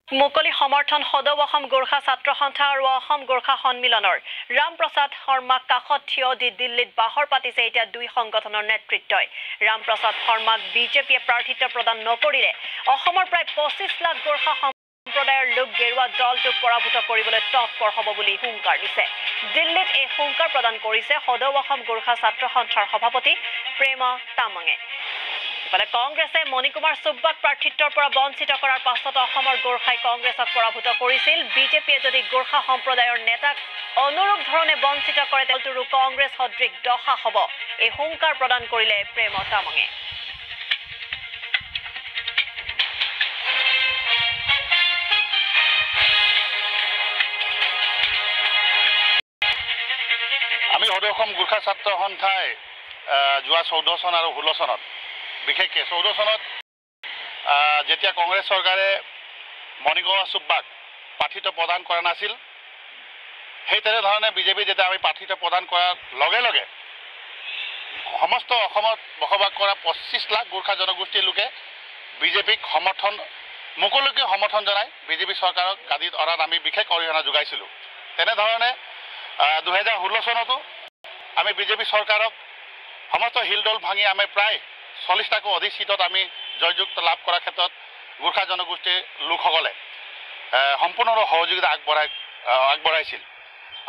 মুকলি সমৰ্থন সদৌ অসম গোৰ্খা ছাত্ৰ সন্থা আৰু অসম গোৰ্খা সন্মিলনৰ ৰামপ্ৰসাদ শৰ্মাক কাষত থিয় দি দিল্লীত বাহৰ পাতিছে এতিয়া দুই সংগঠনৰ নেতৃত্বই। ৰামপ্ৰসাদ শৰ্মাক বিজেপিয়ে প্ৰাৰ্থিত্ব প্ৰদান নকৰিলে অসমৰ প্ৰায় 25 লাখ গোৰ্খা সম্প্ৰদায়ৰ লোক গেৰুৱা দলটোক পৰাভূত কৰিবলৈ তৎপৰ হ'ব বুলি হুংকাৰ দিছে। দিল্লীত এই হুংকাৰ প্ৰদান কৰিছে সদৌ অসম গোৰ্খা ছাত্ৰ সন্থাৰ সভাপতি প্ৰেম তামাঙে। ইফালে কংগ্ৰেছে মণিকুমাৰ সুব্বাক প্ৰাৰ্থিত্বৰ পৰা বঞ্চিত কৰাৰ পাছত অসমৰ গোৰ্খাই কংগ্ৰেছক পৰাভূত কৰিছিল। বিজেপিয়ে যদি গোৰ্খা সম্প্ৰদায়ৰ নেতাক অনুৰূপ ধৰণে বঞ্চিত কৰে দলটোৰো কংগ্ৰেছ সদৃশ দশা হ'ব, এই হুংকাৰ প্ৰদান কৰিলে প্ৰেম তামাঙে। আমি সদৌ অসম গোৰ্খা ছাত্ৰ সন্থাই যোৱা 14 চন আৰু 16 চনত বিশেষকৈ 14 চনত যেতিয়া কংগ্ৰেছ চৰকাৰে মণিকুমাৰ সুব্বাক প্ৰাৰ্থিত্ব প্ৰদান কৰা নাছিল, সেই তেনেধৰণে বিজেপি যেতিয়া আমি প্ৰাৰ্থিত্ব প্ৰদান কৰাৰ লগে লগে সমস্ত অসমত বসবাস কৰা 25 লাখ গোৰ্খা জনগোষ্ঠীৰ লোকে বিজেপিক মুকলিকৈ সমৰ্থন জনাই বিজেপি চৰকাৰক গাদীত অনাত আমি বিশেষ অৰিহণা যোগাইছিলোঁ। তেনেধৰণে 2016 চনতো আমি বিজেপি চৰকাৰক সমস্ত হিলদল ভাঙি আমি প্ৰায় 40টাকৈ অধিক সিটত আমি জয়যুক্ত লাভ কৰাৰ ক্ষেত্ৰত গোৰ্খা জনগোষ্ঠীৰ লোকসকলে সম্পূৰ্ণ সহযোগিতা আগবঢ়াইছিল।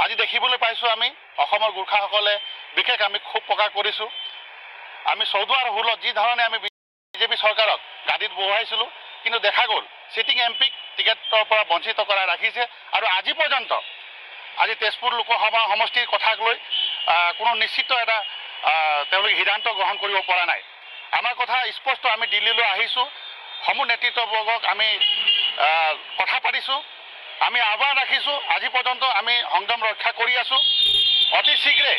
আজি দেখিবলৈ পাইছোঁ আমি অসমৰ গোৰ্খাসকলে বিশেষ আমি ক্ষোভ প্ৰকাশ কৰিছোঁ। আমি 14 আৰু 16 যি ধৰণে আমি বিজেপি চৰকাৰক গাদীত বহুৱাইছিলোঁ, কিন্তু দেখা গ'ল চিটিং এমপিক টিকেটৰ পৰা বঞ্চিত কৰাই ৰাখিছে আৰু আজি পৰ্যন্ত আজি তেজপুৰ লোকসভা সমষ্টিৰ কথাক লৈ কোনো নিশ্চিত এটা তেওঁলোকে সিদ্ধান্ত গ্ৰহণ কৰিব পৰা নাই। আমাৰ কথা স্পষ্ট, আমি দিল্লীলৈ আহিছোঁ, সমূহ নেতৃত্ববৰ্গক আমি কথা পাতিছোঁ, আমি আহ্বান ৰাখিছোঁ, আজি পৰ্যন্ত আমি সংগ্ৰাম ৰক্ষা কৰি আছোঁ। অতি শীঘ্ৰে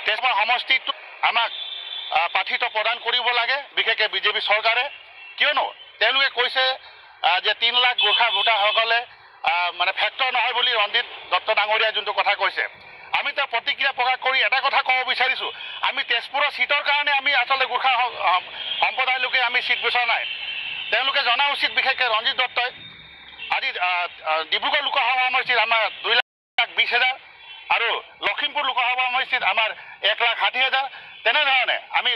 তেজপুৰ সমষ্টিটো আমাক প্ৰাৰ্থিত্ব প্ৰদান কৰিব লাগে, বিশেষকৈ বিজেপি চৰকাৰে, কিয়নো তেওঁলোকে কৈছে যে 3 লাখ গোৰ্খা ভোটাৰসকলে মানে ফেক্টৰ নহয় বুলি ৰঞ্জিত দত্ত ডাঙৰীয়াই যোনটো কথা কৈছে। আমি তাৰ প্ৰতিক্ৰিয়া প্ৰকাশ কৰি এটা কথা ক'ব বিচাৰিছোঁ, আমি তেজপুৰৰ সিটৰ কাৰণে আমি আচলতে গোৰ্খা সম্প্ৰদায়ৰ লোকে আমি সিট বিচৰা নাই। তেওঁলোকে জনা উচিত, বিশেষকৈ ৰঞ্জিত দত্তই আজি ডিব্ৰুগড় লোকসভা সমষ্টিত আমাৰ 2,20,000 আৰু লখিমপুৰ লোকসভা সমষ্টিত আমাৰ 1,60,000, তেনেধৰণে আমি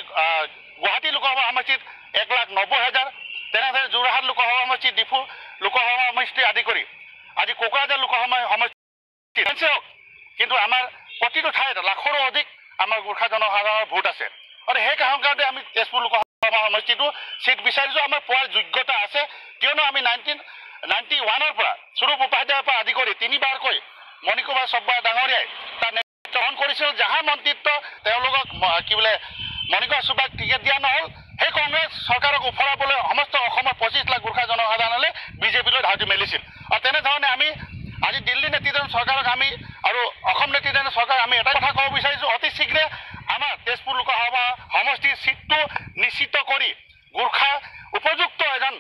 গুৱাহাটী লোকসভা সমষ্টিত 1,90,000, তেনেধৰণে যোৰহাট লোকসভা সমষ্টি, ডিফু লোকসভা সমষ্টি আদি কৰি আজি কোকৰাঝাৰ লোকসভা সমষ্টি হওক, কিন্তু আমাৰ প্ৰতিটো ঠাইত লাখৰো অধিক আমাৰ গোৰ্খা জনসাধাৰণৰ ভোট আছে। আৰু সেই কাৰণতে আমি তেজপুৰ লোকসভা সমষ্টিটো চিট বিচাৰিছোঁ। আমাৰ পোৱাৰ যোগ্যতা আছে, কিয়নো আমি 1991ৰ পৰা স্বৰূপ উপাধ্যায়ৰ পৰা আদি কৰি 3বাৰকৈ মণিকুমাৰ সুব্বা ডাঙৰীয়াই তাৰ নেতৃত্ব গ্ৰহণ কৰিছিল। যাহাৰ মন্ত্ৰিত্ব তেওঁলোকক মণিকুমাৰ সুব্বাক টিকেট দিয়া নহ'ল, সেই কংগ্ৰেছ চৰকাৰক উফৰাবলৈ সমস্ত অসমৰ 25 লাখ গোৰ্খা জনসাধাৰণলৈ বিজেপিলৈ ধাউতি মেলিছিল। আৰু তেনেধৰণে আমি আজি দিল্লী নেতৃত্বৰ চৰকাৰক আমি আৰু অসম নেতৃত্বৰ চৰকাৰক আমি এটা কথা ক'ব বিচাৰিছোঁ, অতি শীঘ্ৰে আমাৰ তেজপুৰ লোকসভা সমষ্টিৰ সিটটো নিশ্চিত কৰি গোৰ্খা উপযুক্ত এজন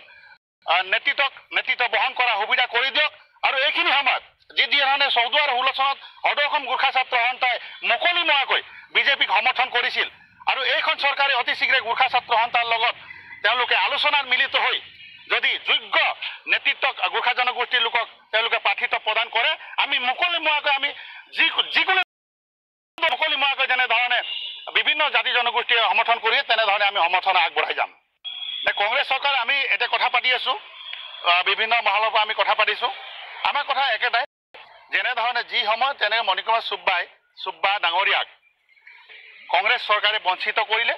নেতৃত্ব বহন কৰাৰ সুবিধা কৰি দিয়ক। আৰু এইখিনি সময়ত যি ধৰণে 14 আৰু 16 চনত সদৌ অসম গোৰ্খা ছাত্ৰ সন্থাই মুকলিমুৱাকৈ বিজেপিক সমৰ্থন কৰিছিল, আৰু এইখন চৰকাৰে অতি শীঘ্ৰে গোৰ্খা ছাত্ৰ সন্থাৰ লগত তেওঁলোকে আলোচনাত মিলিত হৈ যদি যোগ্য নেতৃত্ব গোৰ্খা জনগোষ্ঠীৰ লোকক তেওঁলোকে প্ৰাৰ্থিত্ব প্ৰদান কৰে, আমি মুকলিমুৱাকৈ আমি যিকোনো মুকলিমুৱাকৈ যেনেধৰণে বিভিন্ন জাতি জনগোষ্ঠীয়ে সমৰ্থন কৰি তেনেধৰণে আমি সমৰ্থন আগবঢ়াই যাম। কংগ্ৰেছ চৰকাৰে আমি এতিয়া কথা পাতি আছোঁ, বিভিন্ন মহলৰ পৰা আমি কথা পাতিছোঁ। আমাৰ কথা একেটাই, যেনেধৰণে যি সময় তেনে মণিকুমাৰ সুব্বা ডাঙৰীয়াক কংগ্ৰেছ চৰকাৰে বঞ্চিত কৰিলে,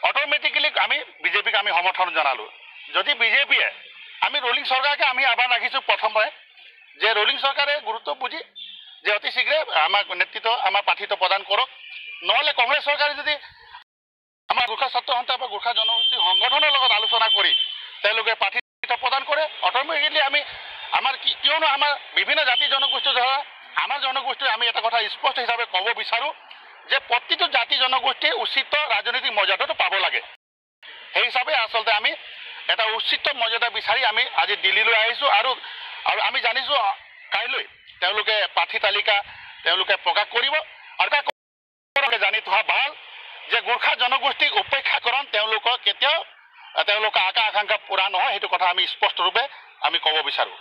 অট'মেটিকেলি আমি বিজেপিক আমি সমৰ্থন জনালোঁ। যদি বিজেপিয়ে আমি ৰুলিং চৰকাৰকে আমি আহ্বান ৰাখিছোঁ প্ৰথমে যে ৰুলিং চৰকাৰে গুৰুত্ব বুজি যে অতি শীঘ্ৰে আমাক নেতৃত্ব আমাৰ প্ৰাৰ্থিত্ব প্ৰদান কৰক, নহ'লে কংগ্ৰেছ চৰকাৰে যদি আমাৰ গোৰ্খা ছাত্ৰ সন্থা বা গোৰ্খা জনগোষ্ঠী সংগঠনৰ লগত আলোচনা কৰি তেওঁলোকে প্ৰাৰ্থিত্ব প্ৰদান কৰে, অট'মেটিকেলি আমাৰ কিয়নো আমাৰ বিভিন্ন জাতি জনগোষ্ঠীৰ ধৰা আমাৰ জনগোষ্ঠীৰ আমি এটা কথা স্পষ্ট হিচাপে ক'ব বিচাৰোঁ যে প্ৰতিটো জাতি জনগোষ্ঠীৰ উচিত ৰাজনৈতিক মৰ্যাদাটো পাব লাগে। সেই হিচাপে আচলতে আমি এটা উচিত মৰ্যাদা বিচাৰি আমি আজি দিল্লীলৈ আহিছোঁ। আৰু আমি জানিছোঁ কাইলৈ তেওঁলোকে প্ৰাৰ্থী তালিকা তেওঁলোকে প্ৰকাশ কৰিব। আৰু জানি থোৱা ভাল যে গোৰ্খা জনগোষ্ঠীক উপেক্ষাকৰণ তেওঁলোকৰ কেতিয়াও তেওঁলোকৰ আশা আকাংক্ষা পূৰা নহয়, সেইটো কথা আমি স্পষ্টৰূপে আমি ক'ব বিচাৰোঁ।